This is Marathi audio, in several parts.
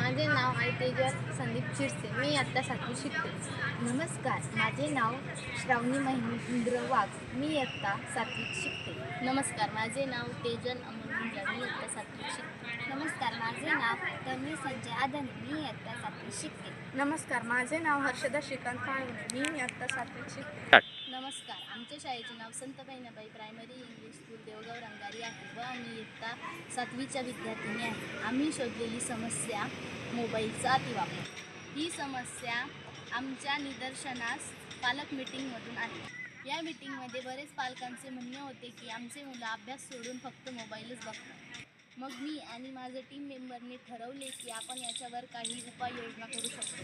माझे नाव आहे तेजल संदीप चिरसे. मी आत्ता 7वी शिकते. नमस्कार, माझे नाव श्रावणी महेंद्र वाघ. मी इयत्ता 7वीत शिकते. नमस्कार, माझे नाव तेजल अमोल मुंजा. मी आत्ता 7वी शिकते. नमस्कार, माझे नाव तन्वी संजय आदाने. मी इयत्ता 7वीत शिकते. नमस्कार, माझे नाव हर्षदा श्रीकांत फाळवणे. मी इयत्ता 7वीत शिकते. नमस्कार, आमच्या शाळेचे नाव संत Bahinabai primary English school Devgaon Rangari आहे व आम्ही इयत्ता 7वीच्या विद्यार्थिनी आहे. आम्ही शोधलेली समस्या मोबाईलचा अतिवापर. ही समस्या आमच्या निदर्शनास पालक मीटिंगमधून आली. या मीटिंगमध्ये बरेच पालकांचे म्हणणे होते की आमचे मुलं अभ्यास सोडून फक्त मोबाईलच बघतात. मग मी आणि माझे टीम मेंबरने ठरवले की आपण याच्यावर काही उपाययोजना करू शकतो.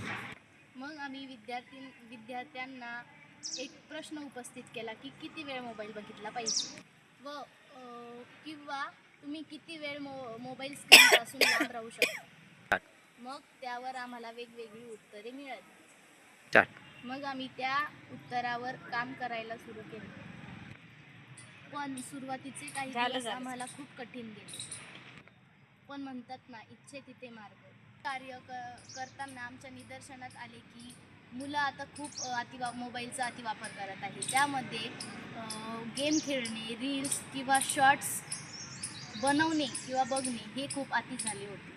मग आम्ही विद्यार्थ्यांना एक प्रश्न उपस्थित केला की किती वेळ मोबाईल बघितला पाहिजे व किंवा तुम्ही किती वेळ मोबाईल स्क्रीनपासून लांब राहू शकता. मग त्यावर आम्हाला वेगवेगळी उत्तरे मिळाली. मग आम्ही त्या उत्तरावर काम करायला सुरू केले. पण सुरुवातीचे काही दिवस आम्हाला खूप कठीण गेले. पण म्हणतात ना, इच्छे तिथे मार्ग. कार्य करताना आमच्या निदर्शनात आले की मुलं आता खूप मोबाईलचा अतिवापर करत आहे. त्यामध्ये गेम खेळणे, रील्स किंवा शॉर्ट्स बनवणे किंवा बघणे हे खूप अति झाले होते.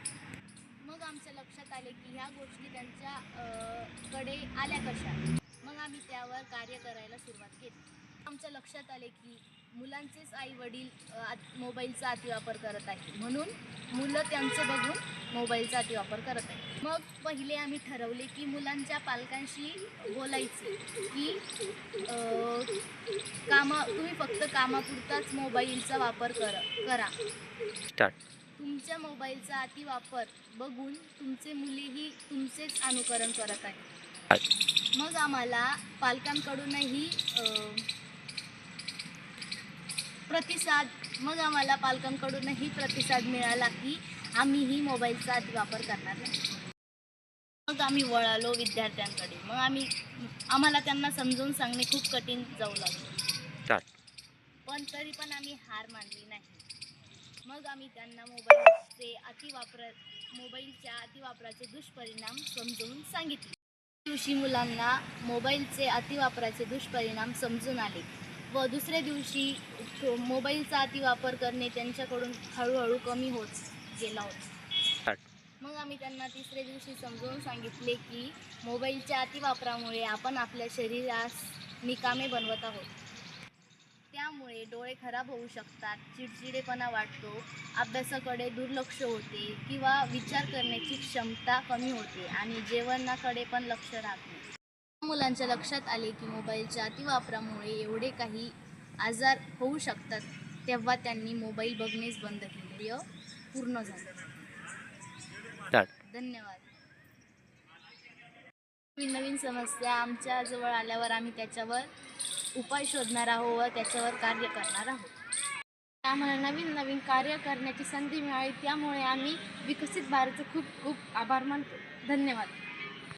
मग आमच्या लक्षात आले की ह्या गोष्टी त्यांच्याकडे आल्या कशा. मग आम्ही त्यावर कार्य करायला सुरुवात केली. आमच्या लक्षात आले की मुलांचेच आई वडील मोबाईलचा अतिवापर करत आहे, म्हणून मुलं त्यांचं बघून मोबाईलचा अतिवापर करत आहे. मग पहिले आम्ही ठरवले की मुलांच्या पालकांशी बोलायचे की तुम्ही फक्त कामापुरताच मोबाईलचा वापर करा. तुमच्या मोबाईलचा अतिवापर बघून तुमचे मुलेही तुमचेच अनुकरण करत आहेत. मग आम्हाला पालकांकडूनही प्रतिसाद मिळाला की आम्हीही मोबाईलचा अतिवापर करणार नाही. मग आम्ही वळालो विद्यार्थ्यांकडे. मग आम्हाला त्यांना समजावून सांगणे खूप कठीण जाऊ लागले. पण तरी पण आम्ही हार मानली नाही. मग आम्ही त्यांना मोबाईलच्या अतिवापराचे दुष्परिणाम समजावून सांगितले. दिवशी मुलांना मोबाईलचे अतिवापराचे दुष्परिणाम समजून आले व दुसऱ्या दिवशी मोबाईलचा अतिवापर करणे त्यांच्याकडून हळूहळू कमी होत गेला होता. मग आम्ही त्यांना तिसऱ्या दिवशी समजावून सांगितले की मोबाईलच्या अतिवापरामुळे आपण आपल्या शरीरास निकामे बनवत आहोत. त्यामुळे डोळे खराब होऊ शकतात, चिडचिडेपणा वाटतो, अभ्यासाकडे दुर्लक्ष होते किंवा विचार करण्याची क्षमता कमी होते आणि जेवणाकडे पण लक्ष राहत नाही. मुलांच्या लक्षात आले की मोबाईलच्या अतिवापरामुळे एवढे काही आजार होऊ शकतात. तेव्हा त्यांनी मोबाईल बघणेच बंद केले. पूर्ण झालं. धन्यवाद. नवीन समस्या आमच्या जवळ आल्यावर आम्ही त्याच्यावर उपाय शोधणार आहोत व त्याच्यावर कार्य करणार आहोत. आम्हाला नवीन कार्य करण्याची संधी मिळाली, त्यामुळे आम्ही विकसित भारतचे खूप खूप आभार मानतो. धन्यवाद.